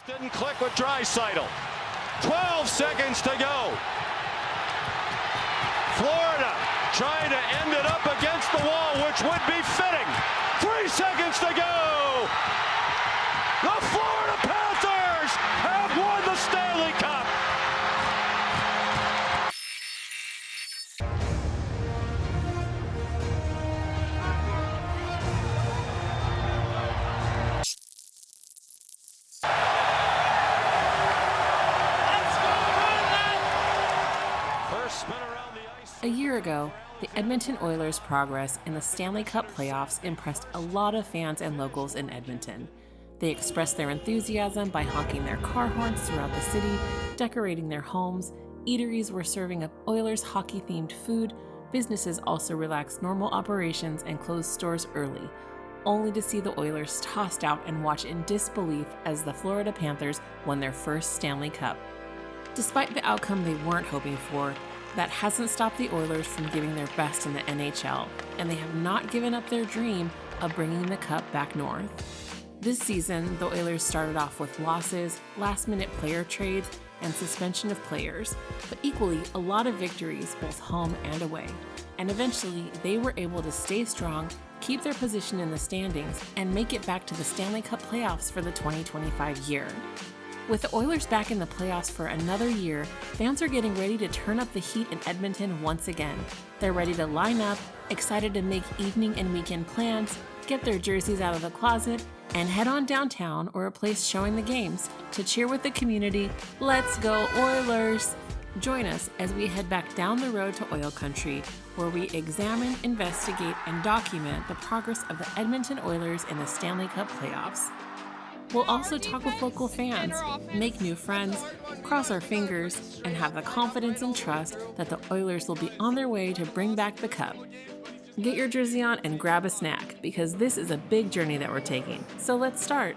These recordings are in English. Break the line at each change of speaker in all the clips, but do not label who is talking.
Didn't click with Draisaitl. 12 seconds to go. Florida trying to end it up against the wall, which would be fitting. 3 seconds to go. The Florida Panthers have won the Stanley Cup.
A year ago, the Edmonton Oilers' progress in the Stanley Cup playoffs impressed a lot of fans and locals in Edmonton. They expressed their enthusiasm by honking their car horns throughout the city, decorating their homes, eateries were serving up Oilers hockey-themed food, businesses also relaxed normal operations and closed stores early, only to see the Oilers tossed out and watch in disbelief as the Florida Panthers won their first Stanley Cup. Despite the outcome they weren't hoping for, that hasn't stopped the Oilers from giving their best in the NHL, and they have not given up their dream of bringing the cup back north. This season, the Oilers started off with losses, last-minute player trades, and suspension of players, but equally a lot of victories both home and away. And eventually, they were able to stay strong, keep their position in the standings, and make it back to the Stanley Cup playoffs for the 2025 year. With the Oilers back in the playoffs for another year, fans are getting ready to turn up the heat in Edmonton once again. They're ready to line up, excited to make evening and weekend plans, get their jerseys out of the closet, and head on downtown or a place showing the games to cheer with the community. Let's go Oilers! Join us as we head back down the road to Oil Country, where we examine, investigate, and document the progress of the Edmonton Oilers in the Stanley Cup playoffs. We'll also talk with local fans, make new friends, cross our fingers, and have the confidence and trust that the Oilers will be on their way to bring back the cup. Get your jersey on and grab a snack, because this is a big journey that we're taking. So let's start.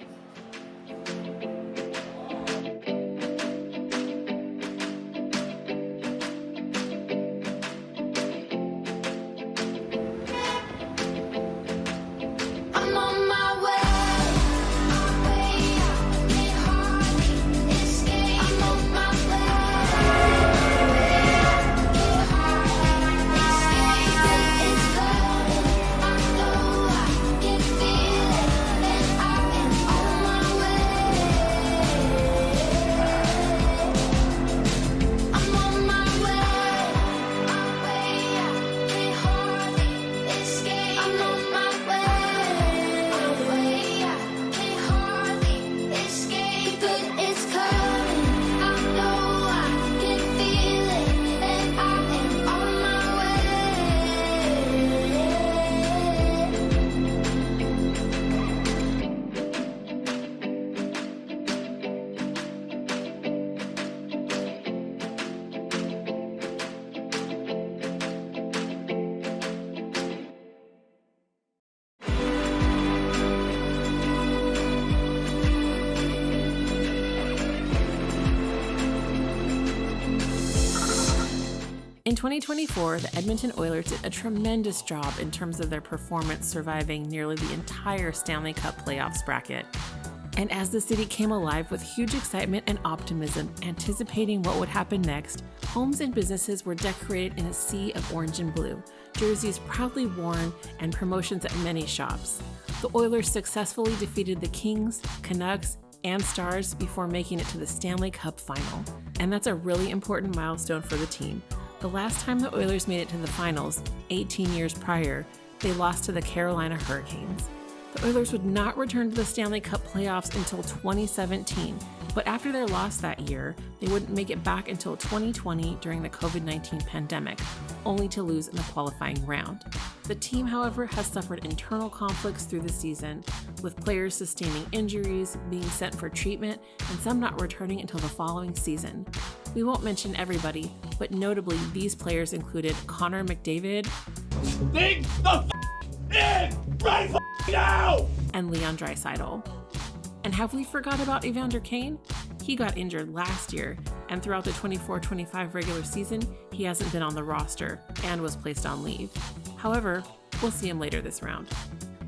In 2024, the Edmonton Oilers did a tremendous job in terms of their performance, surviving nearly the entire Stanley Cup playoffs bracket. And as the city came alive with huge excitement and optimism, anticipating what would happen next, homes and businesses were decorated in a sea of orange and blue, jerseys proudly worn, and promotions at many shops. The Oilers successfully defeated the Kings, Canucks, and Stars before making it to the Stanley Cup final. And that's a really important milestone for the team. The last time the Oilers made it to the finals, 18 years prior, they lost to the Carolina Hurricanes. The Oilers would not return to the Stanley Cup playoffs until 2017, but after their loss that year, they wouldn't make it back until 2020 during the COVID-19 pandemic, only to lose in the qualifying round. The team, however, has suffered internal conflicts through the season, with players sustaining injuries, being sent for treatment, and some not returning until the following season. We won't mention everybody, but notably these players included Connor McDavid,
Think the in right now!
and Leon Draisaitl. And have we forgot about Evander Kane? He got injured last year, and throughout the 24-25 regular season, he hasn't been on the roster and was placed on leave. However, we'll see him later this round.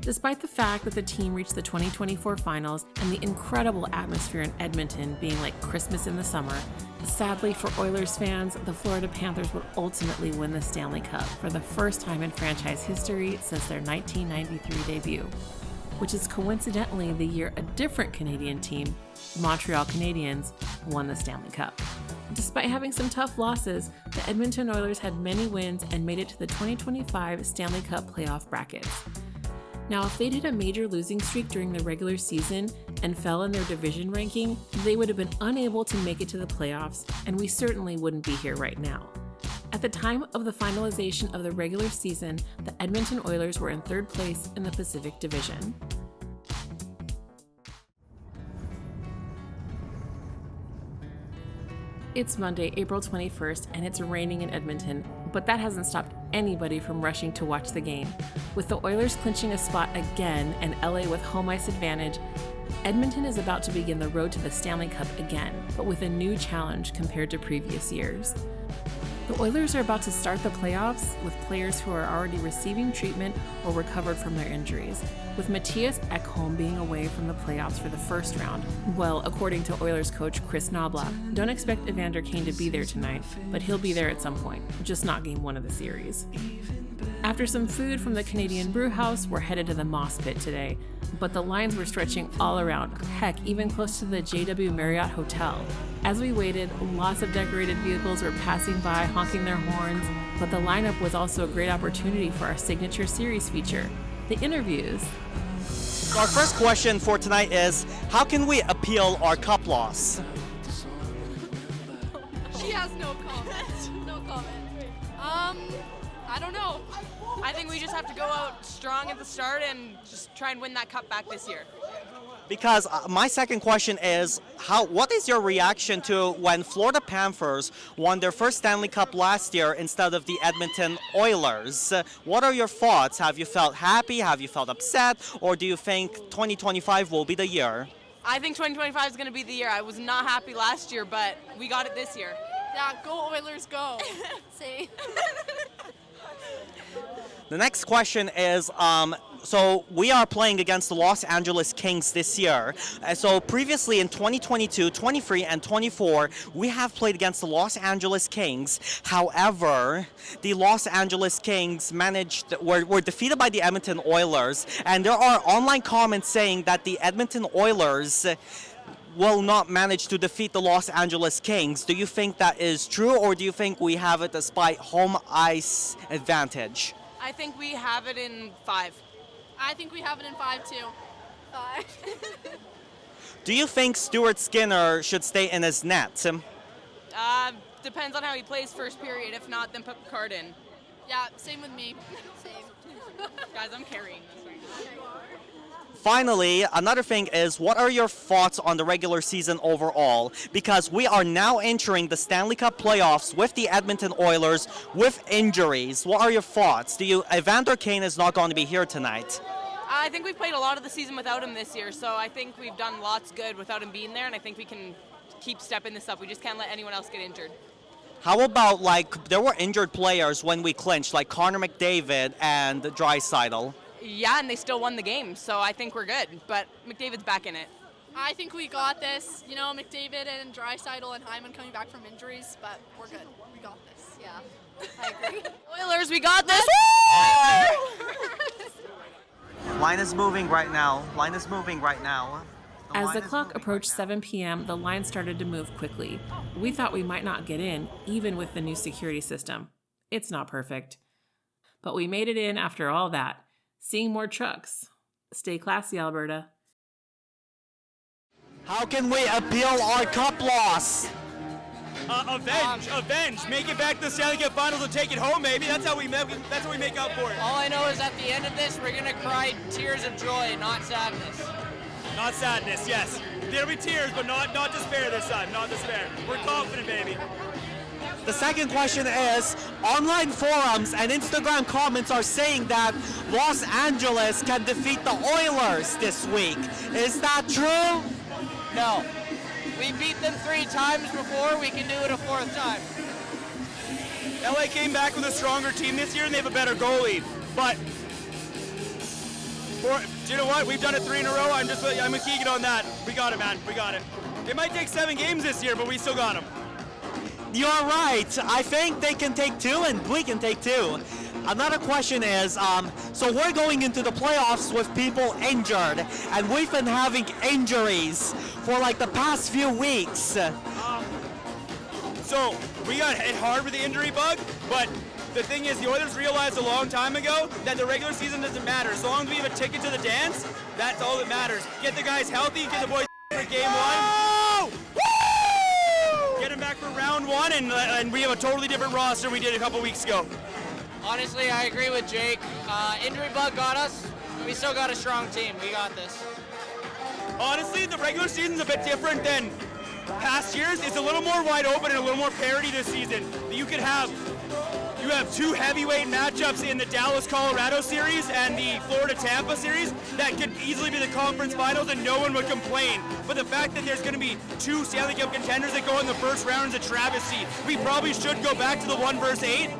Despite the fact that the team reached the 2024 finals and the incredible atmosphere in Edmonton being like Christmas in the summer, sadly for Oilers fans, the Florida Panthers would ultimately win the Stanley Cup for the first time in franchise history since their 1993 debut, which is coincidentally the year a different Canadian team, the Montreal Canadiens, won the Stanley Cup. Despite having some tough losses, the Edmonton Oilers had many wins and made it to the 2025 Stanley Cup playoff brackets. Now, if they'd hit a major losing streak during the regular season and fell in their division ranking, they would have been unable to make it to the playoffs, and we certainly wouldn't be here right now. At the time of the finalization of the regular season, the Edmonton Oilers were in third place in the Pacific Division. It's Monday, April 21st, and it's raining in Edmonton, but that hasn't stopped anybody from rushing to watch the game. With the Oilers clinching a spot again and LA with home ice advantage, Edmonton is about to begin the road to the Stanley Cup again, but with a new challenge compared to previous years. The Oilers are about to start the playoffs with players who are already receiving treatment or recovered from their injuries, with Mattias Ekholm being away from the playoffs for the first round. Well, according to Oilers coach Chris Knoblauch, don't expect Evander Kane to be there tonight, but he'll be there at some point, just not game one of the series. After some food from the Canadian Brew House, we're headed to the Moss Pit today, but the lines were stretching all around, heck, even close to the JW Marriott Hotel. As we waited, lots of decorated vehicles were passing by, honking their horns, but the lineup was also a great opportunity for our signature series feature, the interviews.
Our first question for tonight is, how can we appeal our cup loss?
She has no comment. No comment. I don't know. I think we just have to go out strong at the start and just try and win that cup back this year.
Because my second question is, what is your reaction to when Florida Panthers won their first Stanley Cup last year instead of the Edmonton Oilers? What are your thoughts? Have you felt happy? Have you felt upset? Or do you think 2025 will be the year?
I think 2025 is going to be the year. I was not happy last year, but we got it this year. Yeah, go Oilers, go. See.
The next question is, so we are playing against the Los Angeles Kings this year. So previously in 2022, 23, and 24, we have played against the Los Angeles Kings. However, the Los Angeles Kings were defeated by the Edmonton Oilers, and there are online comments saying that the Edmonton Oilers will not manage to defeat the Los Angeles Kings. Do you think that is true, or do you think we have it despite home ice advantage?
I think we have it in 5.
I think we have it in 5 too. 5.
Do you think Stuart Skinner should stay in his net?
Depends on how he plays first period. If not, then put Picard in.
Yeah, same with me. Same.
Guys, I'm carrying this right now.
Finally, another thing is, what are your thoughts on the regular season overall? Because we are now entering the Stanley Cup playoffs with the Edmonton Oilers with injuries. What are your thoughts? Evander Kane is not going to be here tonight.
I think we've played a lot of the season without him this year, so I think we've done lots good without him being there, and I think we can keep stepping this up. We just can't let anyone else get injured.
How about, there were injured players when we clinched, like Connor McDavid and Draisaitl?
Yeah, and they still won the game, so I think we're good. But McDavid's back in it.
I think we got this. You know, McDavid and Draisaitl and Hyman coming back from injuries, but we're good. We got this. Yeah, I agree.
Oilers, we got this!
Line is moving right now.
As the clock approached 7 p.m., the line started to move quickly. We thought we might not get in, even with the new security system. It's not perfect. But we made it in after all that. Seeing more trucks. Stay classy, Alberta.
How can we appeal our cup loss?
Avenge. Make it back to the Stanley Cup Finals and take it home, baby. That's how we make up for it.
All I know is at the end of this, we're going to cry tears of joy, not sadness.
Not sadness, yes. There'll be tears, but not despair this time. Not despair. We're confident, baby.
The second question is, online forums and Instagram comments are saying that Los Angeles can defeat the Oilers this week. Is that true?
No. We beat them 3 times before, we can do it a 4th time.
LA came back with a stronger team this year and they have a better goalie. But Do you know what? We've done it 3 in a row. I'm with Keegan on that. We got it, man. We got it. It might take 7 games this year, but we still got them.
You're right. I think they can take 2 and we can take 2. Another question is, so we're going into the playoffs with people injured, and we've been having injuries for like the past few weeks.
So we got hit hard with the injury bug, but the thing is, the Oilers realized a long time ago that the regular season doesn't matter. As long as we have a ticket to the dance, that's all that matters. Get the guys healthy, get the boys for game 1. Get them back for round 1, and we have a totally different roster than we did a couple weeks ago.
Honestly, I agree with Jake. Injury bug got us. We still got a strong team. We got this.
Honestly, the regular season's a bit different than past years. It's a little more wide open and a little more parity this season. You have 2 heavyweight matchups in the Dallas-Colorado series and the Florida-Tampa series that could easily be the conference finals and no one would complain. But the fact that there's going to be 2 Stanley Cup contenders that go in the first round is a travesty. We probably should go back to the 1 versus 8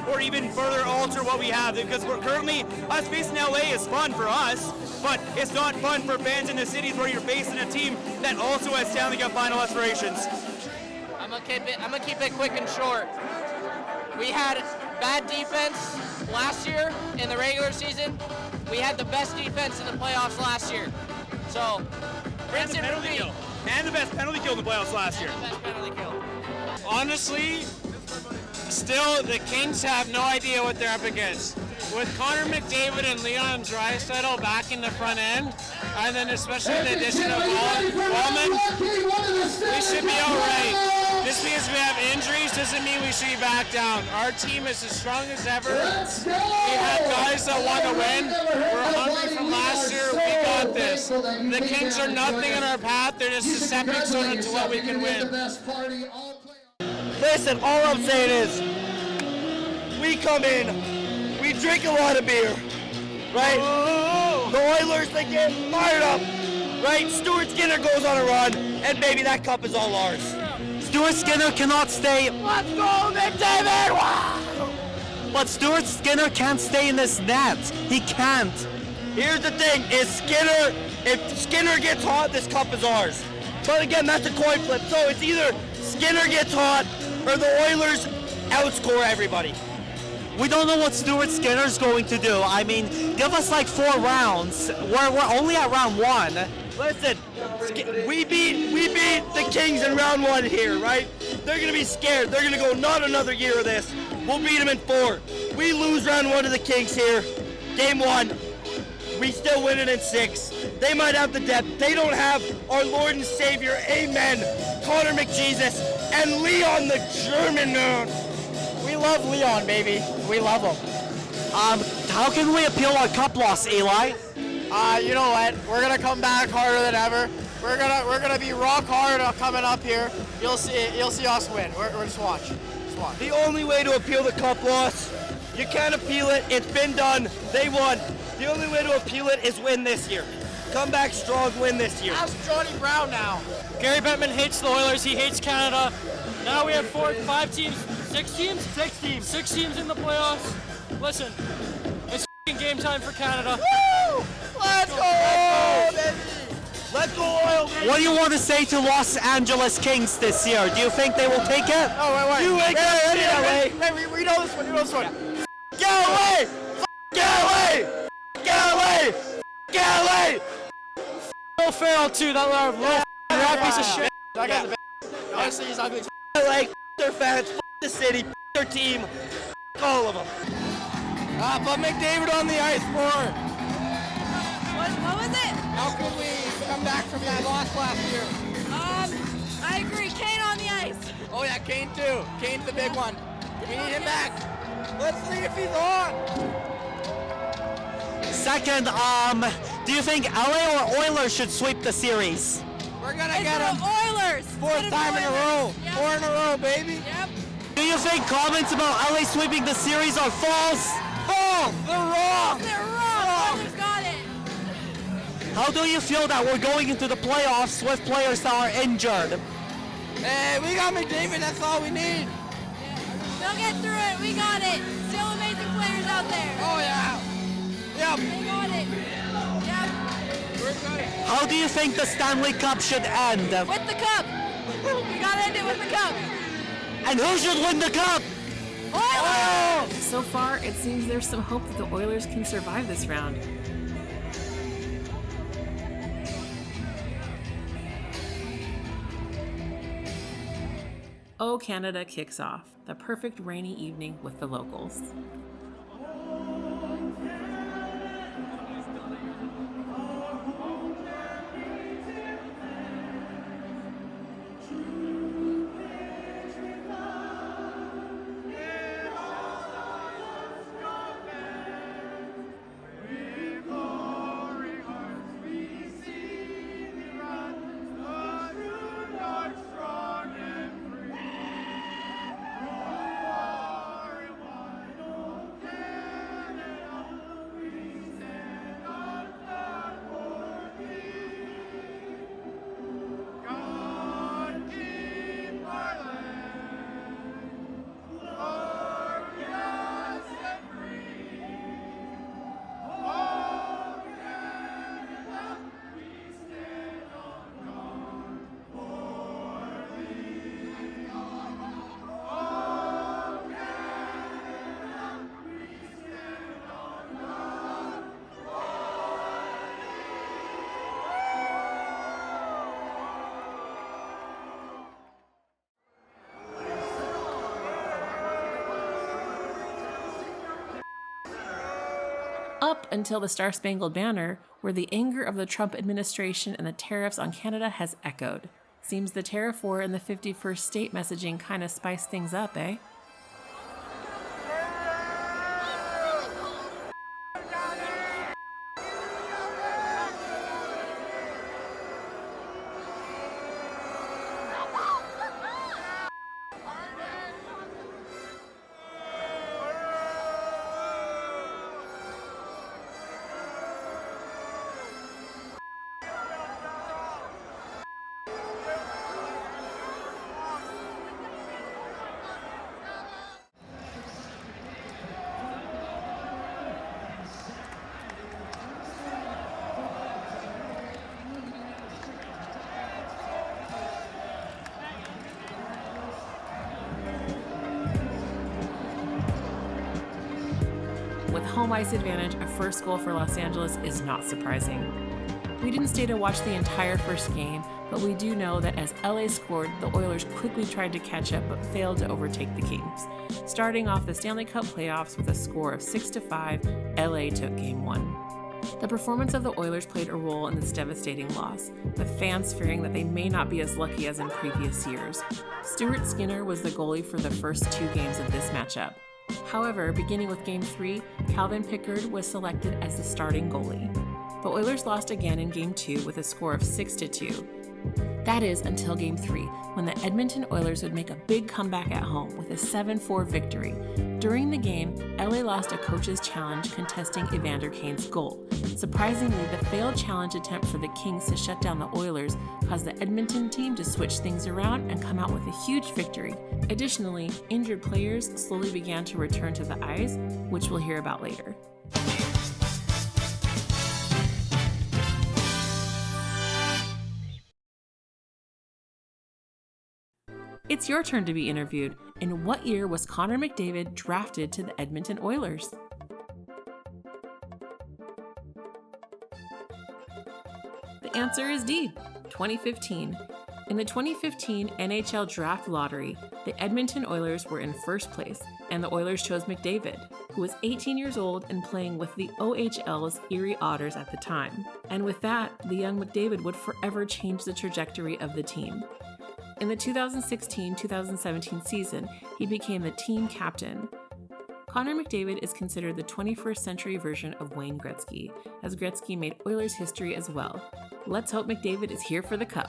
or even further alter what we have, because we're currently, us facing LA is fun for us, but it's not fun for fans in the cities where you're facing a team that also has Stanley Cup final aspirations.
I'm gonna keep it quick and short. We had bad defense last year in the regular season. We had the best defense in the playoffs last year. So,
And the penalty kill. And the best penalty kill in the playoffs last year.
And the best penalty kill.
Honestly, still the Kings have no idea what they're up against. With Connor McDavid and Leon Draisaitl back in the front end, and then especially the addition of Owen, we should be all right. Just because we have injuries doesn't mean we should be back down. Our team is as strong as ever. We have guys that want to win. We're hungry from last year. We got this. The Kings are nothing in our path. They're just a stepping stone to what we can win.
Listen, all I'm saying is, we come in, we drink a lot of beer, right? The Oilers, they get fired up, right? Stuart Skinner goes on a run, and maybe that cup is all ours.
Stuart Skinner cannot stay.
Let's go, McDavid! Wow!
But Stuart Skinner can't stay in this net. He can't.
Here's the thing, if Skinner gets hot, this cup is ours. But again, that's a coin flip, so it's either Skinner gets hot or the Oilers outscore everybody.
We don't know what Stuart Skinner's going to do. I mean, give us like 4 rounds. We're only at round 1.
Listen, we beat the Kings in round 1 here, right? They're going to be scared. They're going to go, not another year of this. We'll beat them in 4. We lose round 1 to the Kings here. Game 1, we still win it in 6. They might have the depth. They don't have our Lord and Savior, amen, Connor McJesus, and Leon the German man. We love Leon, baby. We love him.
How can we appeal our cup loss, Eli?
You know what? We're gonna come back harder than ever. We're gonna be rock hard coming up here. You'll see us win. We're just watch. Just watch.
The only way to appeal the cup loss, you can't appeal it. It's been done. They won. The only way to appeal it is win this year. Come back strong, win this year.
Ask Johnny Brown now.
Gary Bettman hates the Oilers. He hates Canada. Now we have 5 teams, 6 teams? 6 teams. 6 teams in the playoffs. Listen, it's game time for Canada.
Woo! Let's go, baby!
Let's go, Oil!
What do you want to say to Los Angeles Kings this year? Do you think they will take it?
Oh, wait.
You ain't gonna see LA.
Hey, we know this one. You know this one.
Get away! Get away! Get away! Get away!
Will Ferrell too, that little rat piece of shit.
That guy's a bad. Honestly, he's ugly.
LA, their fans, the city, their team, all of them.
But McDavid on the ice more.
What was it?
How can we come back from that loss last year?
I agree. Kane on the ice.
Oh yeah, Kane too. Kane's the big one. We need him back. Let's see if he's on.
Second, do you think LA or Oilers should sweep the series?
We're gonna get him.
Oilers.
4th time in a row.
Yep.
4 in a row, baby.
Yep.
Do you think comments about LA sweeping the series are false?
False. They're wrong.
They're wrong. Oilers got it.
How do you feel that we're going into the playoffs with players that are injured?
Hey, we got McDavid. That's all we need.
They'll get through it. We got it. Still amazing players out there.
Oh yeah. Yep.
They got it.
How do you think the Stanley Cup should end?
With the cup. We gotta end it with the cup.
And who should win the cup?
Oilers!
So far, it seems there's some hope that the Oilers can survive this round. Oh, Canada kicks off. The perfect rainy evening with the locals. Up until the Star-Spangled Banner, where the anger of the Trump administration and the tariffs on Canada has echoed. Seems the tariff war and the 51st state messaging kind of spice things up, eh? With home ice advantage, a first goal for Los Angeles is not surprising. We didn't stay to watch the entire first game, but we do know that as LA scored, the Oilers quickly tried to catch up but failed to overtake the Kings. Starting off the Stanley Cup playoffs with a score of 6-5, LA took Game 1. The performance of the Oilers played a role in this devastating loss, with fans fearing that they may not be as lucky as in previous years. Stuart Skinner was the goalie for the first 2 games of this matchup. However, beginning with Game 3, Calvin Pickard was selected as the starting goalie. The Oilers lost again in Game 2 with a score of 6-2. That is until Game 3, when the Edmonton Oilers would make a big comeback at home with a 7-4 victory. During the game, LA lost a coach's challenge contesting Evander Kane's goal. Surprisingly, the failed challenge attempt for the Kings to shut down the Oilers caused the Edmonton team to switch things around and come out with a huge victory. Additionally, injured players slowly began to return to the ice, which we'll hear about later. It's your turn to be interviewed. In what year was Connor McDavid drafted to the Edmonton Oilers? The answer is D, 2015. In the 2015 NHL Draft Lottery, the Edmonton Oilers were in first place, and the Oilers chose McDavid, who was 18 years old and playing with the OHL's Erie Otters at the time. And with that, the young McDavid would forever change the trajectory of the team. In the 2016-2017 season, he became the team captain. Connor McDavid is considered the 21st century version of Wayne Gretzky, as Gretzky made Oilers history as well. Let's hope McDavid is here for the cup.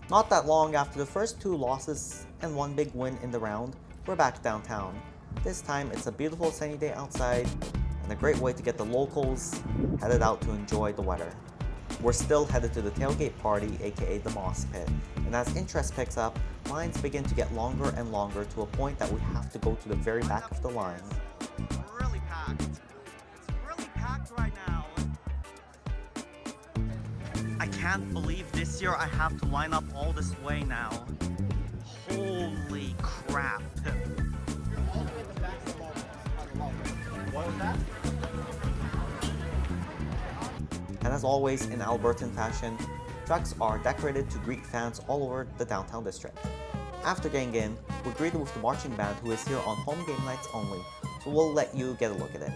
Not that long after the first 2 losses and 1 big win in the round, we're back downtown. This time it's a beautiful sunny day outside and a great way to get the locals headed out to enjoy the weather. we're still headed to the tailgate party, aka the Moss Pit. And as interest picks up, lines begin to get longer and longer to a point that we have to go to the very back of the line.
Really packed. It's really packed right now.
I can't believe this year I have to line up all this way now. Holy crap.
What was that?
And as always, in Albertan fashion, trucks are decorated to greet fans all over the downtown district. After getting in, we're greeted with the marching band who is here on home game nights only, so we'll let you get a look at it.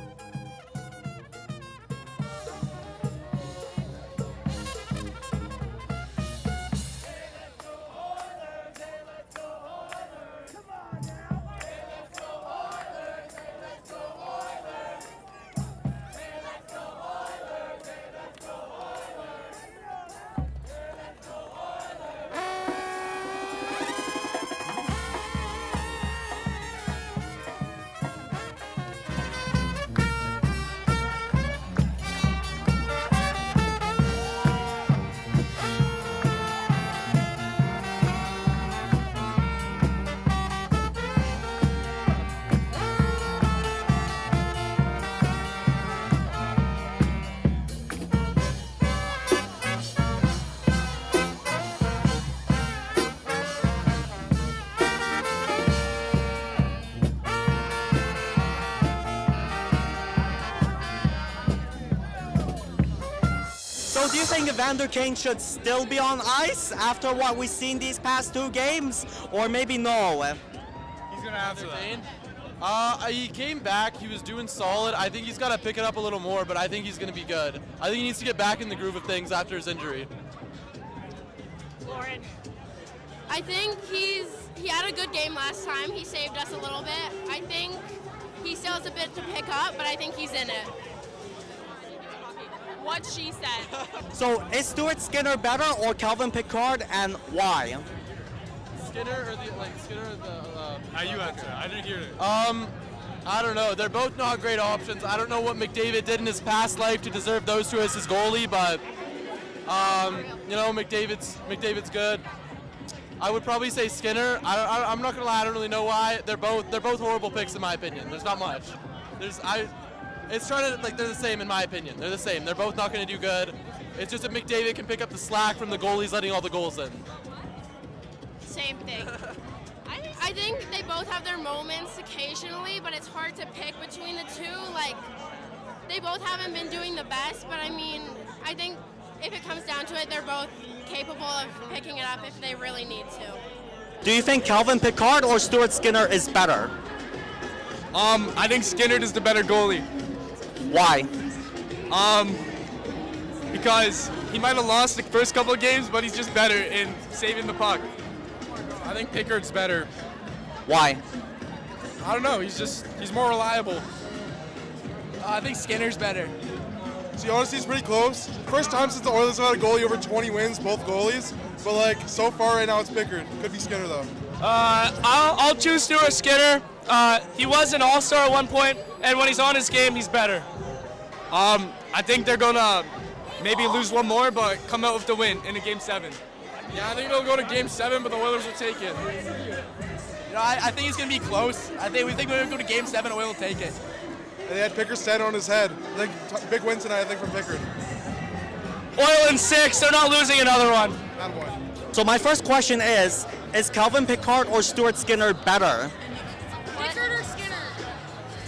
So do you think Evander Kane should still be on ice after what we've seen these past 2 games? Or maybe no?
He's going to answer that. He came back, he was doing solid. I think he's got to pick it up a little more, but I think he's going to be good. I think he needs to get back in the groove of things after his injury.
Lauren. I think he had a good game last time. He saved us a little bit. I think he still has a bit to pick up, but I think he's in it.
What she said.
So is Stuart Skinner better or Calvin Pickard, and why?
Skinner or the
you answer. I didn't hear it.
I don't know. They're both not great options. I don't know what McDavid did in his past life to deserve those 2 as his goalie, but you know, McDavid's good. I would probably say Skinner. I'm not gonna lie. I don't really know why. They're both horrible picks in my opinion. There's not much. It's trying to, they're the same in my opinion. They're the same. They're both not going to do good. It's just that McDavid can pick up the slack from the goalies letting all the goals in.
Same thing. I think they both have their moments occasionally, but it's hard to pick between the two. They both haven't been doing the best, but I think if it comes down to it, they're both capable of picking it up if they really need to.
Do you think Calvin Pickard or Stuart Skinner is better?
I think Skinner is the better goalie.
Why?
Because he might have lost the first couple of games, but he's just better in saving the puck. I think Pickard's better.
Why?
I don't know. He's more reliable.
I think Skinner's better.
See, honestly, it's pretty close. First time since the Oilers have had a goalie over 20 wins, both goalies. But so far right now, it's Pickard. Could be Skinner though.
I'll choose Stuart Skinner. He was an all-star at one point, and when he's on his game, he's better.
I think they're gonna maybe lose one more, but come out with the win in a Game 7.
Yeah, I think they'll go to Game 7, but the Oilers will take it.
I think it's gonna be close. We think we're gonna go to Game 7, Oil will take it.
And they had Pickard stand on his head. Big win tonight, I think, from Pickard.
Oil in 6, they're not losing another one.
So my first question is Calvin Pickard or Stuart Skinner better?
Pickard or Skinner?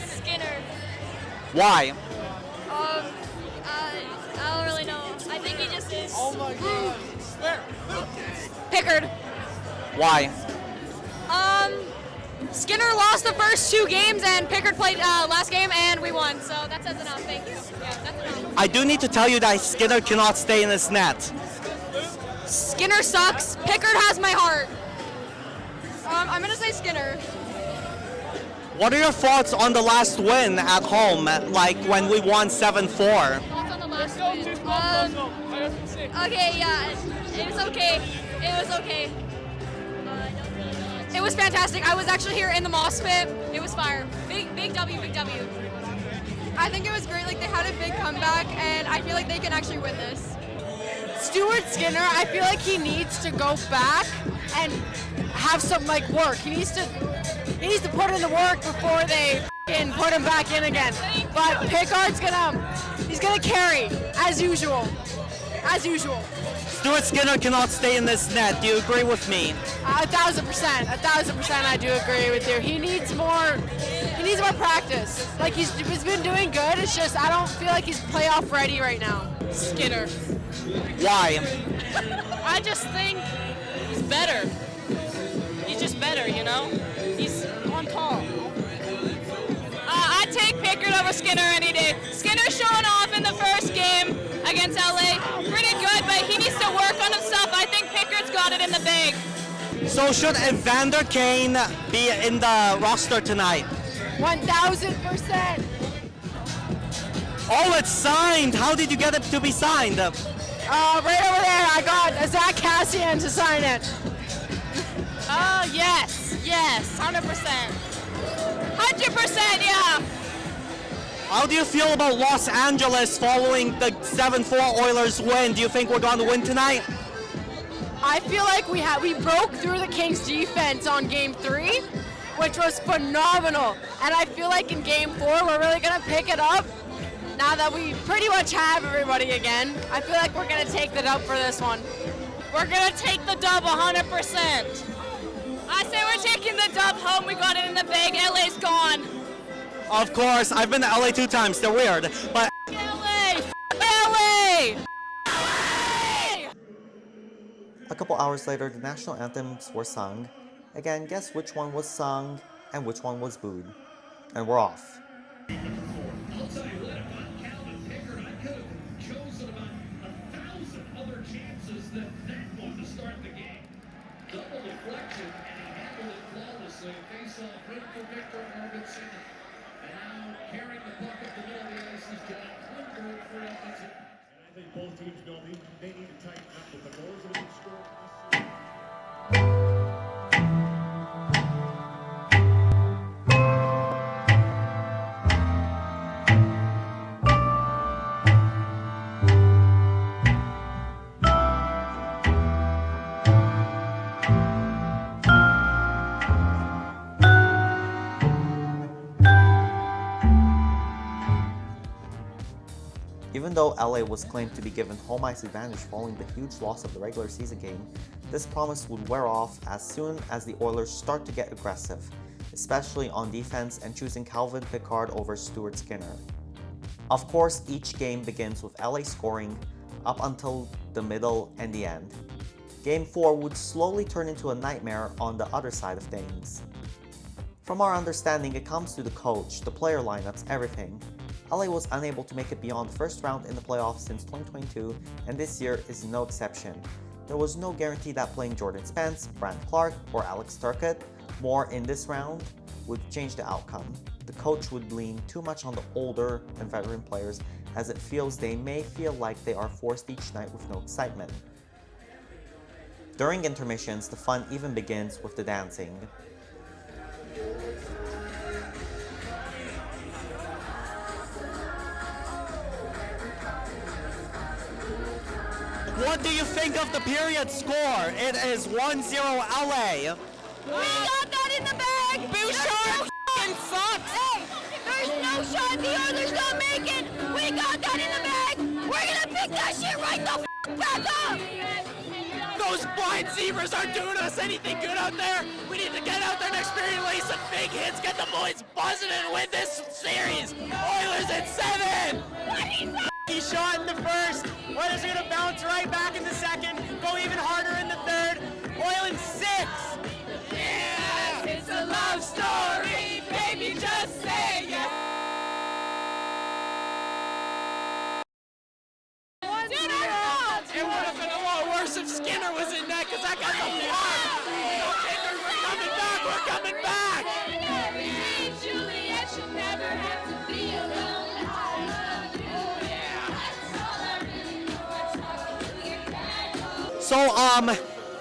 Skinner.
Why?
I don't really know. I think he just is.
Oh my God.
Pickard.
Why?
Skinner lost the first 2 games and Pickard played last game and we won. So that says enough. Thank you. Yeah, that's enough.
I do need to tell you that Skinner cannot stay in his net.
Skinner sucks. Pickard has my heart. I'm gonna say Skinner.
What are your thoughts on the last win at home, when we won 7-4?
Thoughts on the last win? Okay, yeah, it was okay. It was okay. It was fantastic. I was actually here in the Moss Pit. It was fire. Big W, big W.
I think it was great. They had a big comeback, and I feel like they can actually win this.
Stuart Skinner, I feel like he needs to go back and have some like work. He needs to put in the work before they put him back in again. But Pickard's he's gonna carry as usual. As usual.
Stuart Skinner cannot stay in this net. Do you agree with me?
1,000%. 1,000% I do agree with you. He needs more practice. Like he's been doing good. It's just I don't feel like he's playoff ready right now.
Skinner.
Why?
I just think he's better. He's just better, you know? He's on call. I'd take Pickard over Skinner any day. Skinner's showing off in the first game against LA. Pretty good, but he needs to work on himself. I think Pickard's got it in the bag.
So should Evander Kane be in the roster tonight?
1,000%.
Oh, it's signed. How did you get it to be signed?
Right over there. I got Zach Cassian to sign it.
Yes, 100%. 100%, yeah.
How do you feel about Los Angeles following the 7-4 Oilers win? Do you think we're going to win tonight?
I feel like we broke through the Kings defense on game 3, which was phenomenal. And I feel like in game 4, we're really going to pick it up. Now that we pretty much have everybody again, I feel like we're going to take the dub for this one.
We're going to take the dub 100%. I say we're taking the dub home. We got it in the bag. LA's gone.
Of course, I've been to LA 2 times. They're weird, but
LA! LA!
A couple hours later, the national anthems were sung. Again, guess which one was sung and which one was booed. And we're off.
Both teams know they need to tighten up with the goals that have been scored.
Even though LA was claimed to be given home ice advantage following the huge loss of the regular season game, this promise would wear off as soon as the Oilers start to get aggressive, especially on defense and choosing Calvin Pickard over Stuart Skinner. Of course, each game begins with LA scoring up until the middle and the end. Game 4 would slowly turn into a nightmare on the other side of things. From our understanding, it comes to the coach, the player lineups, everything. LA was unable to make it beyond the first round in the playoffs since 2022, and this year is no exception. There was no guarantee that playing Jordan Spence, Brant Clark, or Alex Turcotte more in this round would change the outcome. The coach would lean too much on the older and veteran players, as it feels they may feel like they are forced each night with no excitement. During intermissions, the fun even begins with the dancing.
what do you think of the period score? It is 1-0 LA.
We got that in the bag! Bouchard f***ing sucks! Hey, there's no shot the Oilers don't make it! We got that in the bag! We're gonna pick that shit right the f*** back up!
Those blind zebras aren't doing us anything good out there! We need to get out there next period, lay some big hits, get the boys buzzing and win this series! Oilers at 7!
He shot in the first. Oilers are gonna bounce right back in the second, go even harder in the third. Oil in 6!
Yeah, it's a love story, baby, just say yes.
It would have been a lot worse if Skinner was in net, because that guy's a block. We're coming back, we're coming back.
Juliet should never have to be alone.
So,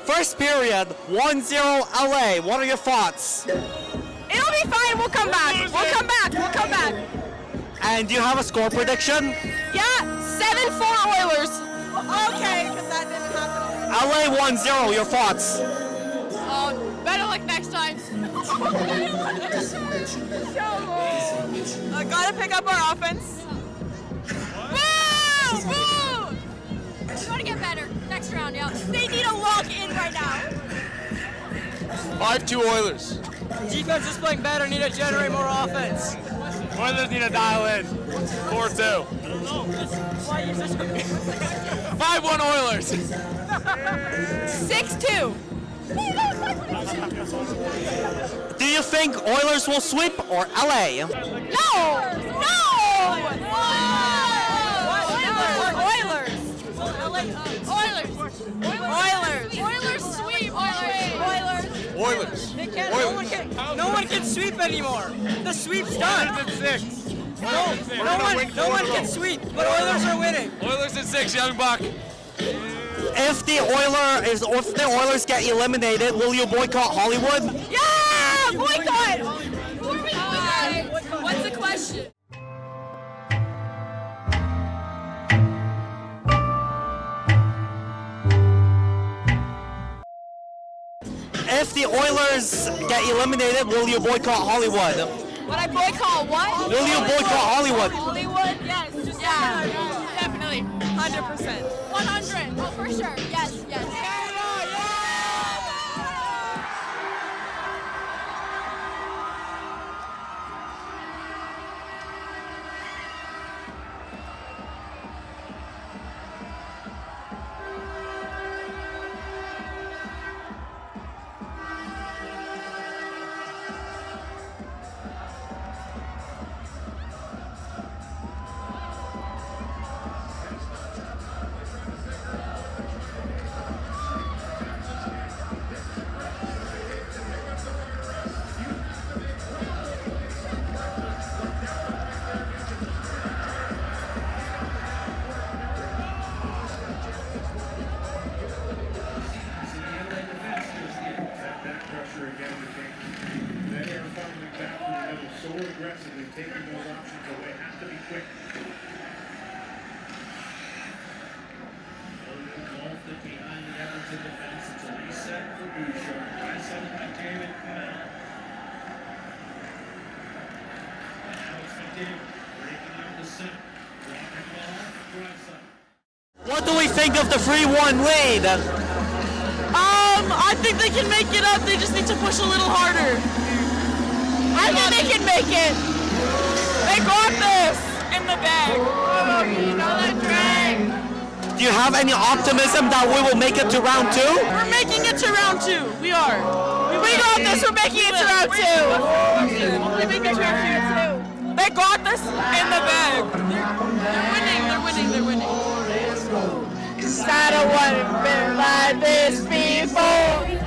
first period, 1-0 LA. What are your thoughts?
It'll be fine. We'll come back. We'll come back. We'll come back.
And do you have a score prediction?
Yeah, 7-4 Oilers. Okay, because
LA 1-0, your thoughts?
Better luck next time.
Gotta pick up our offense. Boo! Boo! We gotta get better next round, yeah. They need to lock in right now.
5-2 Oilers.
Defense is playing better, need to generate more offense.
Oilers need to dial in. 4-2. 5-1 Oilers.
6-2.
Do you think Oilers will sweep or LA?
No! Oilers! Sweep!
Oilers.
They can't, no one can sweep anymore. The sweep's done.
Oilers in 6.
No one can sweep, but Oilers are winning.
Oilers in 6, Young Buck.
If the Oilers get eliminated, will you boycott Hollywood?
Yeah! Boycott! What's the question?
If the Oilers get eliminated, will you boycott Hollywood?
Would I boycott what?
Will you boycott Hollywood?
Hollywood? Yes. Yeah. Definitely. 100%. 100. Oh, for sure. Yes.
Aggressively taking those options away, has to be quick. Engulfed it behind the Edmonton defense. It's a reset for Bouchard. Reset by David Kamel. And now it's McDavid breaking out the center. Walking ball, Drysdale.
What do we think of the 3-1 lead?
I think they can make it up. They just need to push a little harder. I think they can make it. They got this in the bag. You know that drag.
Do you have any optimism that we will make it to round 2?
We're making it to round 2. We are. We got this. We're making it to round 2. We're making it to round 2. They got this in the bag. They're winning. I don't want to be like this before.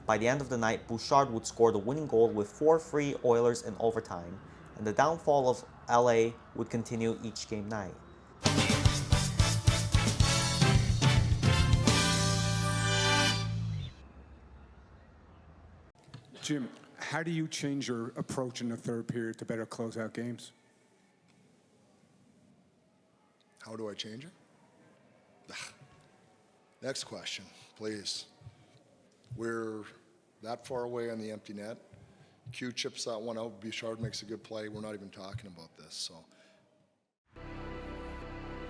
By the end of the night, Bouchard would score the winning goal with 4-3 Oilers in overtime, and the downfall of LA would continue each game night.
Jim, how do you change your approach in the third period to better close out games?
How do I change it? Next question, please. We're that far away on the empty net. Q chips that one out. Bouchard makes a good play. We're not even talking about this. So.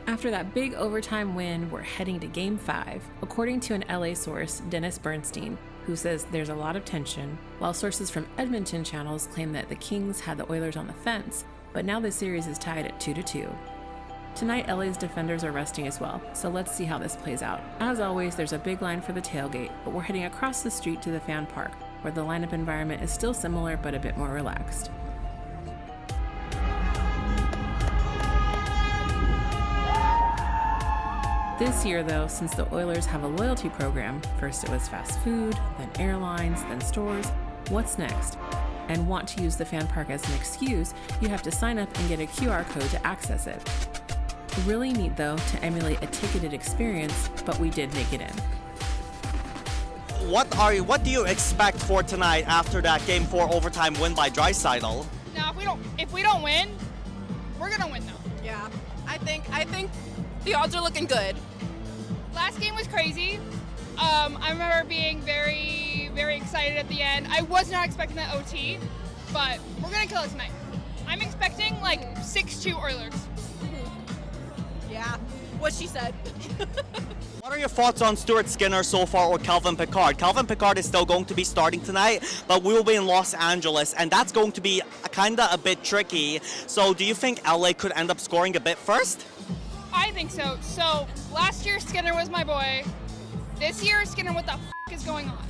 After that big overtime win, we're heading to Game 5, according to an LA source, Dennis Bernstein, who says there's a lot of tension, while sources from Edmonton channels claim that the Kings had the Oilers on the fence, but now the series is tied at 2-2. Tonight, LA's defenders are resting as well, so let's see how this plays out. As always, there's a big line for the tailgate, but we're heading across the street to the fan park, where the lineup environment is still similar but a bit more relaxed. This year, though, since the Oilers have a loyalty program, first it was fast food, then airlines, then stores, what's next? And want to use the fan park as an excuse, you have to sign up and get a QR code to access it. Really neat, though, to emulate a ticketed experience, but we did make it in.
what do you expect for tonight after that Game 4 overtime win by Draisaitl?
Now, if we don't win, we're gonna win though.
Yeah, I think the odds are looking good.
Last game was crazy. I remember being very, very excited at the end. I was not expecting that OT, but we're gonna kill it tonight. I'm expecting like 6-2 Oilers.
Yeah, what she said.
What are your thoughts on Stuart Skinner so far or Calvin Pickard? Calvin Pickard is still going to be starting tonight, but we will be in Los Angeles, and that's going to be kinda a bit tricky. So do you think LA could end up scoring a bit first?
I think so. So last year Skinner was my boy. This year Skinner, what the f is going on?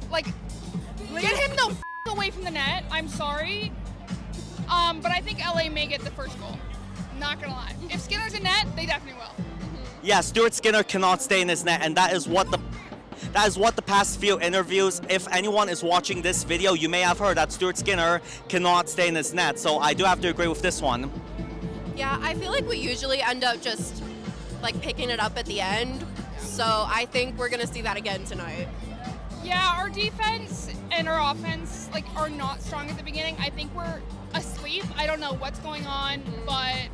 Like, get him the f away from the net. I'm sorry. But I think LA may get the first goal. Not gonna lie. If Skinner's in net, they definitely will.
Yeah, Stuart Skinner cannot stay in his net, and that is what the past few interviews, if anyone is watching this video, you may have heard that Stuart Skinner cannot stay in his net. So I do have to agree with this one.
Yeah, I feel like we usually end up just like picking it up at the end. So I think we're gonna see that again tonight.
Yeah, our defense and our offense are not strong at the beginning. I think we're asleep. I don't know what's going on, but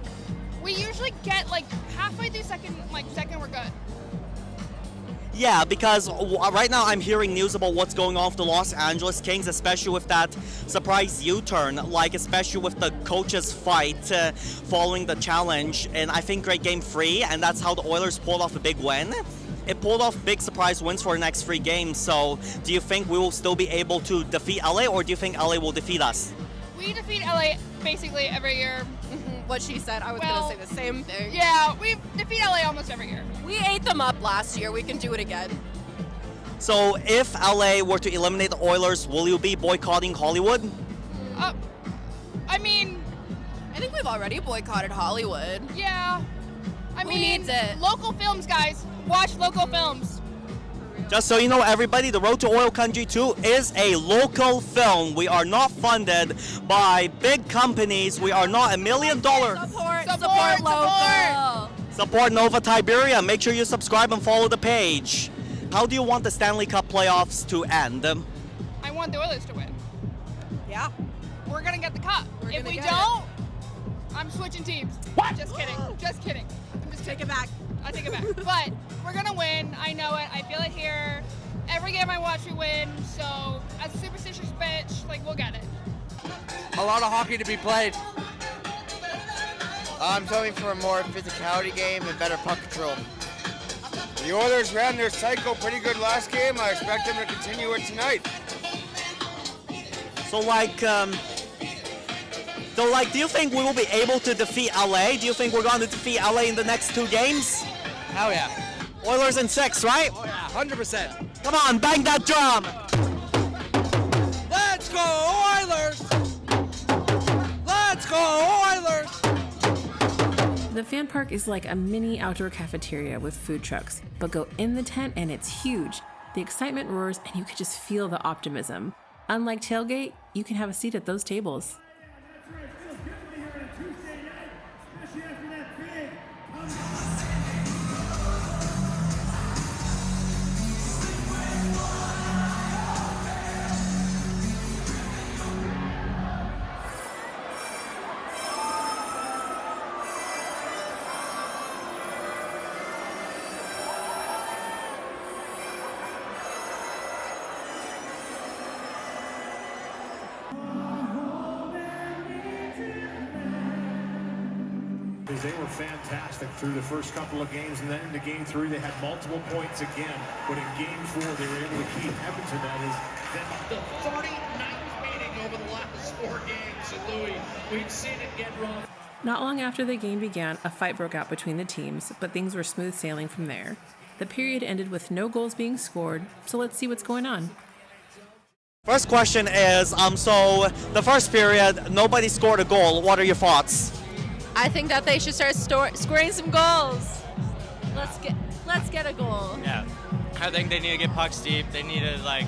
we usually get halfway through second we're good.
Yeah, because right now I'm hearing news about what's going on with the Los Angeles Kings, especially with that surprise U-turn, especially with the coaches fight following the challenge, and I think great Game 3, and that's how the Oilers pulled off a big win. It pulled off big surprise wins for the next 3 games, so do you think we will still be able to defeat LA, or do you think LA will defeat us?
We defeat LA basically every year.
What she said, I was gonna say the same thing.
Yeah, we defeat LA almost every year.
We ate them up last year. We can do it again.
So if LA were to eliminate the Oilers, will you be boycotting Hollywood?
I mean,
I think we've already boycotted Hollywood.
Yeah. I
Who
mean,
needs it?
Local films, guys. Watch local films.
Just so you know, everybody, the Road to Oil Country 2 is a local film. We are not funded by big companies. We are not $1 million.
Support local.
Support Nova Tiberium. Make sure you subscribe and follow the page. How do you want the Stanley Cup playoffs to end?
I want the Oilers to win.
Yeah.
We're gonna get the cup. If we
get
don't, I'm switching teams. What? Just kidding. Just kidding. I'm just
take it back.
I take it back. But we're gonna win. I know it. I feel it here. Every game I watch, we win. So as a superstitious bitch, we'll get it.
A lot of hockey to be played. I'm hoping for a more physicality game and better puck control.
The Oilers ran their cycle pretty good last game. I expect them to continue it tonight.
So do you think we will be able to defeat LA? Do you think we're going to defeat LA in the next 2 games?
Hell yeah.
Oilers in 6, right?
Oh yeah, 100%.
Come on, bang that drum!
Let's go Oilers! Let's go Oilers!
The fan park is like a mini outdoor cafeteria with food trucks, but go in the tent and it's huge. The excitement roars and you can just feel the optimism. Unlike tailgate, you can have a seat at those tables.
They were fantastic through the first couple of games, and then into Game 3 they had multiple points again. But in Game 4 they were able to keep Edmonton. That is the 39th meeting over the last 4 games. And Louis, we've seen it get rough.
Not long after the game began, a fight broke out between the teams, but things were smooth sailing from there. The period ended with no goals being scored, so let's see what's going on.
First question is, so the first period, nobody scored a goal. What are your thoughts?
I think that they should start scoring some goals. Let's get a goal.
Yeah, I think they need to get pucks deep. They need to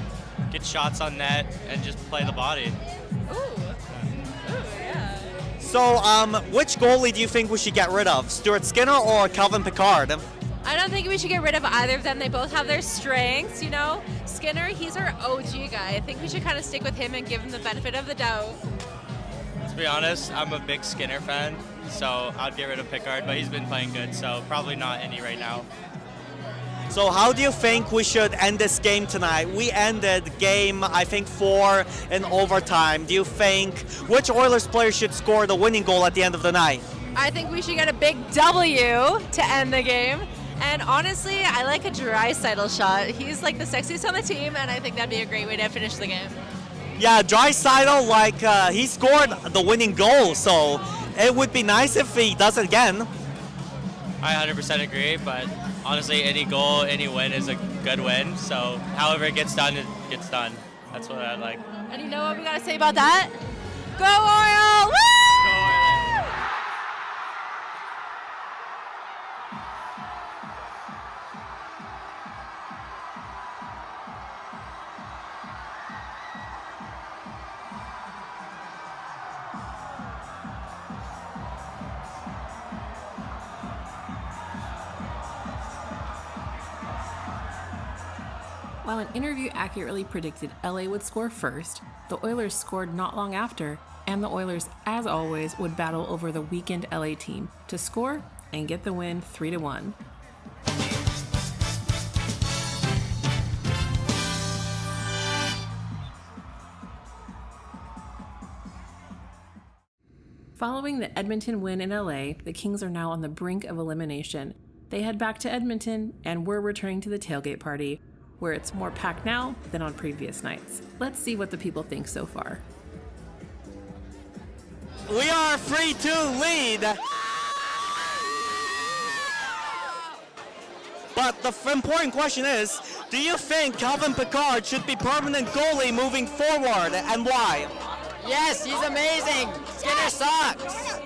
get shots on net and just play the body.
Ooh, yeah.
So, which goalie do you think we should get rid of? Stuart Skinner or Calvin Pickard?
I don't think we should get rid of either of them. They both have their strengths, you know. Skinner, he's our OG guy. I think we should kind of stick with him and give him the benefit of the doubt.
To be honest, I'm a big Skinner fan, so I'd get rid of Pickard, but he's been playing good, so probably not any right now.
So how do you think we should end this game tonight? We ended game, I think, 4 in overtime. Do you think which Oilers player should score the winning goal at the end of the night?
I think we should get a big W to end the game. And honestly, I like a Draisaitl shot. He's like the sexiest on the team, and I think that'd be a great way to finish the game.
Yeah, Draisaitl, like, he scored the winning goal, so it would be nice if he does it again.
I 100% agree, but honestly, any goal, any win is a good win. So however it gets done, it gets done. That's what I like.
And you know what we gotta say about that? Go Oil! Woo!
While an interview accurately predicted LA would score first, the Oilers scored not long after, and the Oilers, as always, would battle over the weakened LA team to score and get the win 3-1. Following the Edmonton win in LA, the Kings are now on the brink of elimination. They head back to Edmonton, and we're returning to the tailgate party, where it's more packed now than on previous nights. Let's see what the people think so far.
We are 3-2 lead. But the important question is, do you think Calvin Pickard should be permanent goalie moving forward, and why?
Yes, he's amazing. Skinner sucks.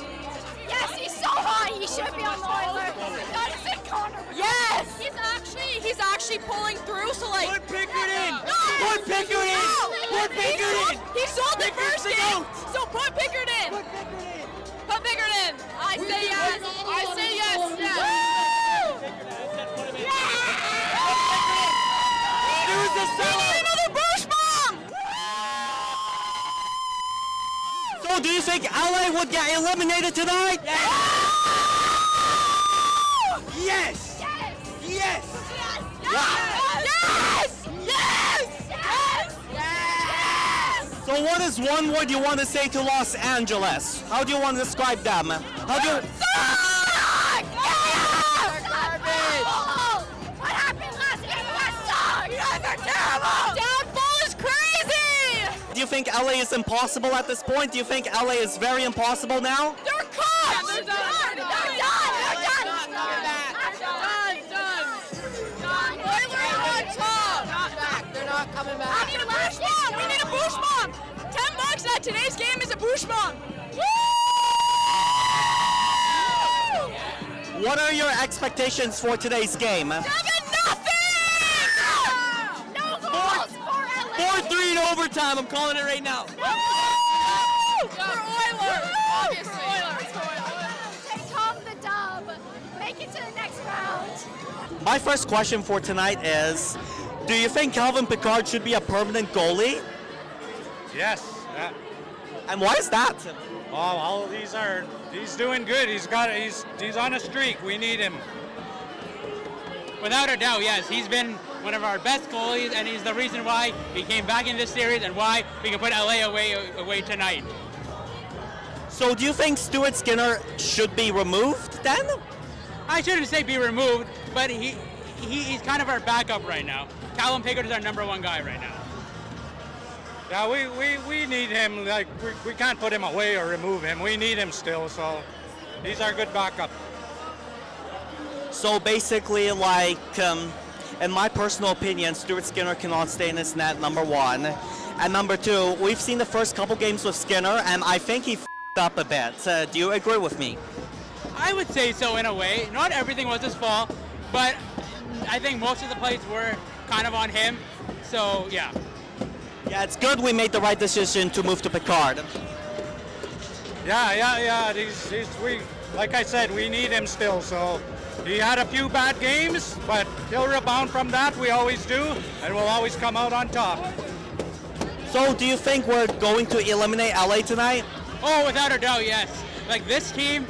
Yes, he's so hot. He should be on the Oilers. That is it, Connor.
Yes! He's actually pulling through, so like...
Put Pickard in!
No!
Put Pickard in! Put Pickard in!
He sold the first game, so put Pickard in! Put Pickard in! I say yes! I say yes! Yes!
Woo! Use the
We need another Bush bomb!
So do you think LA would get eliminated tonight?
Yes! Yes!
Yes! Yes! Yes! Yes!
So what is one word you want to say to Los Angeles? How do you want to describe them? How do you...
What happened last game? That sucked! You guys are terrible!
Dad ball is crazy!
Do you think LA is impossible at this point? Do you think LA is very impossible now?
They're caught!
They're done! They're done!
They're not coming back.
I need a Bush bomb! We need a Bush bomb! $10 at today's game is a Bush bomb!
What are your expectations for today's game?
7-0!
No goals for LA!
4-3 in overtime, I'm calling it right now.
For Oilers! Obviously.
Take home the dub. Make it to the next round.
My first question for tonight is, do you think Calvin Pickard should be a permanent goalie?
Yes.
And why is that?
Oh, well, he's doing good. He's on a streak. We need him.
Without a doubt, yes. He's been one of our best goalies, and he's the reason why we came back in this series and why we can put LA away tonight.
So do you think Stuart Skinner should be removed then?
I shouldn't say be removed, but he's kind of our backup right now. Callum Pickard is our #1 guy right now.
Yeah, we need him. Like we can't put him away or remove him. We need him still, so he's our good backup.
So basically, like, in my personal opinion, Stuart Skinner cannot stay in his net, #1. And #2, we've seen the first couple games with Skinner, and I think he f***ed up a bit. Do you agree with me?
I would say so in a way. Not everything was his fault, but I think most of the plays were kind of on him. So, yeah.
Yeah, it's good we made the right decision to move to Pickard.
Yeah. Like I said, we need him still, so He had a few bad games, but he'll rebound from that. We always do, and we'll always come out on top.
So do you think we're going to eliminate LA tonight?
Oh, without a doubt, yes. Like this team,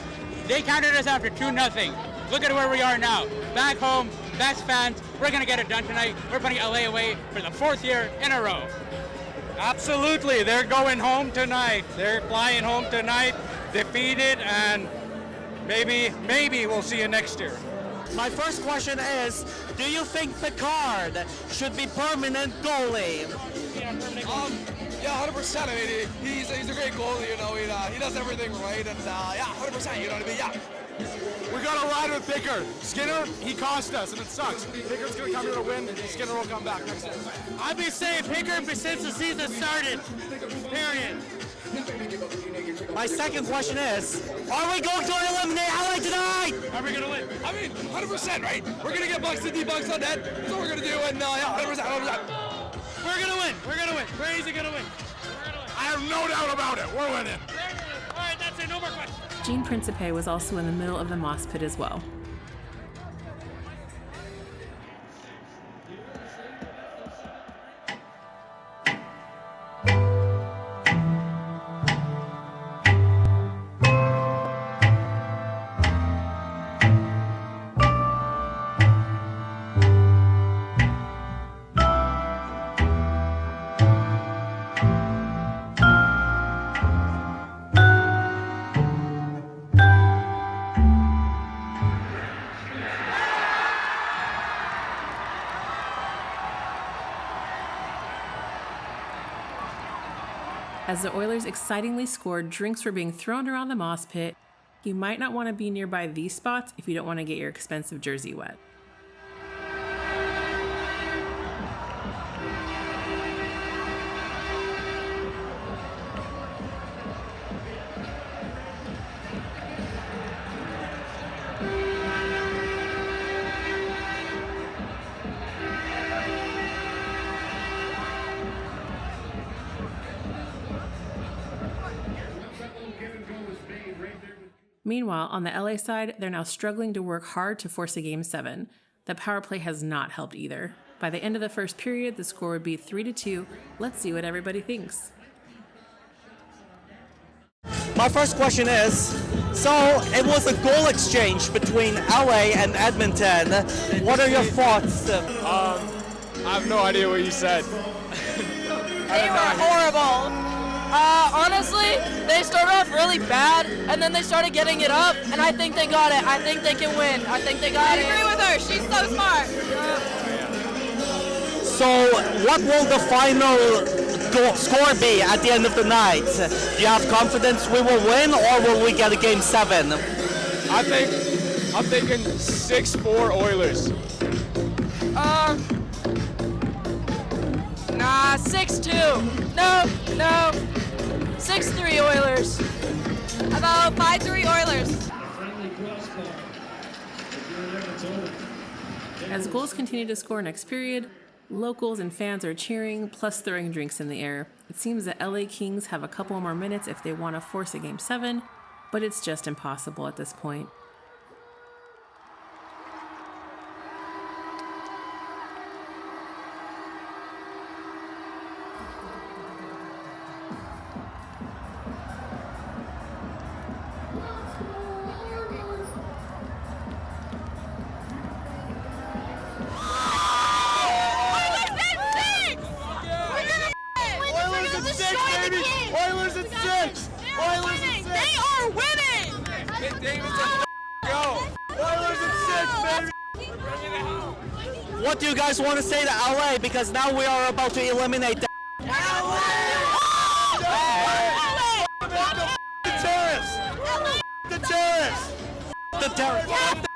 they counted us after 2-0. Look at where we are now. Back home, best fans. We're going to get it done tonight. We're putting LA away for the 4th year in a row.
Absolutely, they're going home tonight. They're flying home tonight, defeated, and maybe we'll see you next year.
My first question is, do you think Picard should be permanent goalie?
Yeah, 100%. I mean, he's a great goalie, you know. He does everything right, and yeah, 100%. You know what I mean? Yeah.
We got to ride with Pickard. Skinner, he cost us, and it sucks. Pickard's going to come here to win. Skinner will come back next year.
I've been saying Pickard since the season started. Period.
My second question is, are we going to eliminate LA tonight?
Are we going to win? I mean, 100%, right? We're going to get Bucks and D-Bucks on net. That's what we're going to do, and yeah, 100%.
We're going to win. We're going to win. We're easy going to win.
I have no doubt about it. We're winning.
All right, that's it. No more questions.
Gene Principe was also in the middle of the moss pit as well. As the Oilers excitingly scored, drinks were being thrown around the moss pit. You might not want to be nearby these spots if you don't want to get your expensive jersey wet. Meanwhile, on the LA side, they're now struggling to work hard to force a Game 7. The power play has not helped either. By the end of the first period, the score would be 3-2. Let's see what everybody thinks.
My first question is, so it was a goal exchange between LA and Edmonton. What are your thoughts?
I have no idea what you said.
They were horrible. Honestly, they started off really bad, and then they started getting it up, and I think they got it. I think they can win. I think they got it. I agree with her. She's so smart.
So what will the final score be at the end of the night? Do you have confidence we will win, or will we get a Game 7?
I'm thinking 6-4 Oilers.
Nah, 6-2. No. 6-3 Oilers.
About 5-3 Oilers.
As goals continue to score next period, locals and fans are cheering, plus throwing drinks in the air. It seems that LA Kings have a couple more minutes if they want to force a Game 7, but it's just impossible at this point.
Oilers at 6! Oilers at 6!
They are winning!
Go! Oilers at 6, baby!
What do you guys want to say to LA? Because now we are about to eliminate them.
The terrorists! The terrorists!
The terrorists!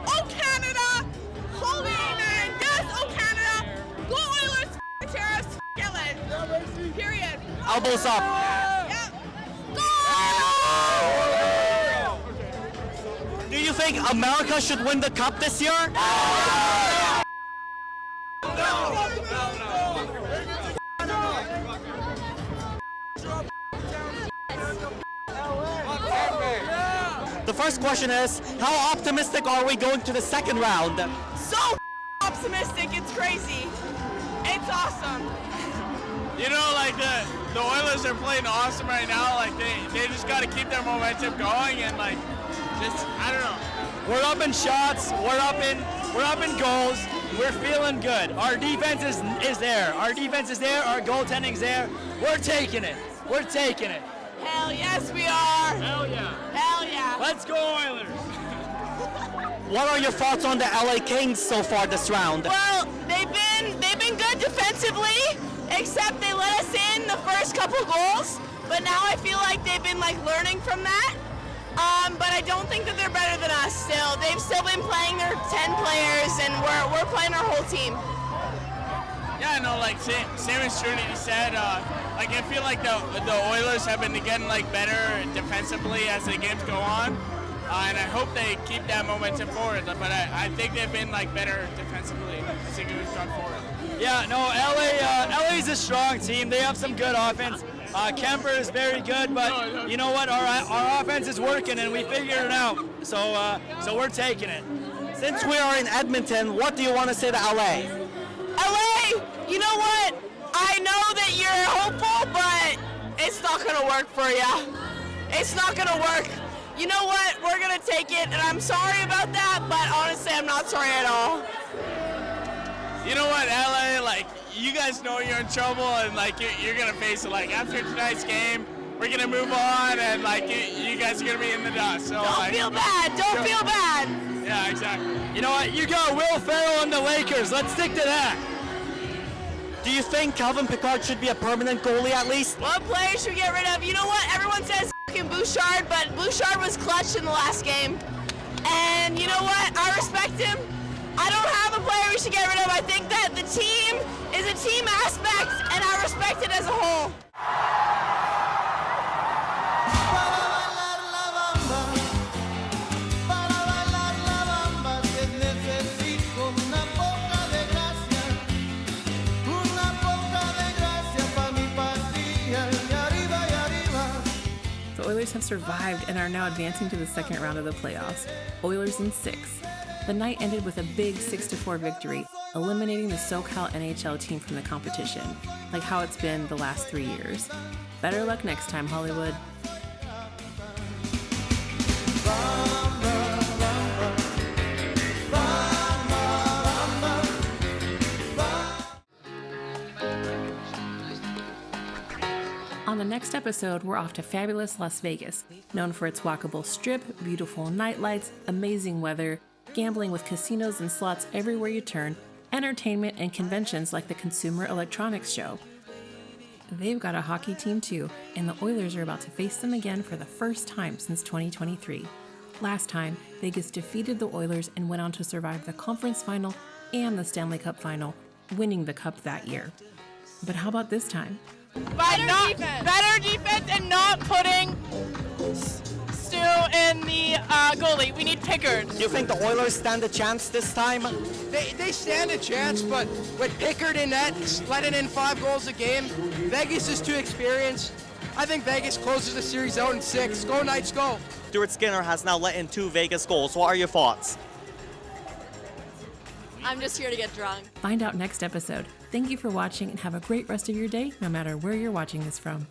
Oh, Canada! Holy man! Yes, oh, Canada! Go Oilers! Terrorists! LA! Period.
Elbows up.
Yep.
Do you think America should win the cup this year? The first question is, how optimistic are we going to the second round?
So optimistic, it's crazy. It's awesome.
You know, like the Oilers are playing awesome right now. Like they just got to keep their momentum going and like just I don't know.
We're up in shots. We're up in goals. We're feeling good. Our defense is there. Our defense is there. Our goaltending's there. We're taking it. We're taking it.
Hell yes, we are.
Hell yeah.
Hell yeah.
Let's go Oilers.
What are your thoughts on the LA Kings so far this round?
Well, they've been good defensively, except they let us in the first couple goals. But now I feel like they've been like learning from that. But I don't think that they're better than us still. They've still been playing their 10 players, and we're playing our whole team.
Yeah, no, like same as Trinity said. Like I feel like the Oilers have been getting like better defensively as the games go on, and I hope they keep that momentum forward. But I think they've been like better defensively as the games gone forward.
Yeah, no, LA's a strong team. They have some good offense. Kemper is very good, but you know what? Our offense is working, and we figured it out. So we're taking it.
Since we are in Edmonton, what do you want to say to LA?
LA, you know what? I know that you're hopeful, but it's not going to work for you. It's not going to work. You know what? We're going to take it, and I'm sorry about that, but honestly, I'm not sorry at all.
You know what, LA, like, you guys know you're in trouble, and, like, you're going to face it. Like, after tonight's game, we're going to move on, and, like, you guys are going to be in the dust. So,
don't feel bad. Don't feel bad.
Yeah, exactly.
You know what? You got Will Ferrell and the Lakers. Let's stick to that.
Do you think Calvin Pickard should be a permanent goalie at least?
What player should we get rid of? You know what? Everyone says fucking Bouchard, but Bouchard was clutched in the last game. And you know what? I respect him. I don't have a player we should get rid of. I think that the team is a team aspect, and I respect it as a whole.
The Oilers have survived and are now advancing to the second round of the playoffs. Oilers in 6. The night ended with a big 6-4 victory, eliminating the SoCal NHL team from the competition, like how it's been the last 3 years. Better luck next time, Hollywood. On the next episode, we're off to fabulous Las Vegas, known for its walkable strip, beautiful nightlights, amazing weather, gambling with casinos and slots everywhere you turn, entertainment and conventions like the Consumer Electronics Show. They've got a hockey team too, and the Oilers are about to face them again for the first time since 2023. Last time, Vegas defeated the Oilers and went on to survive the conference final and the Stanley Cup final, winning the cup that year. But how about this time?
Better defense and not putting Stu in the goalie. We need Pickard.
Do you think the Oilers stand a chance this time?
They stand a chance, but with Pickard in net, letting in 5 goals a game, Vegas is too experienced. I think Vegas closes the series out in 6. Go Knights, go.
Stuart Skinner has now let in 2 Vegas goals. What are your thoughts?
I'm just here to get drunk.
Find out next episode. Thank you for watching and have a great rest of your day, no matter where you're watching this from.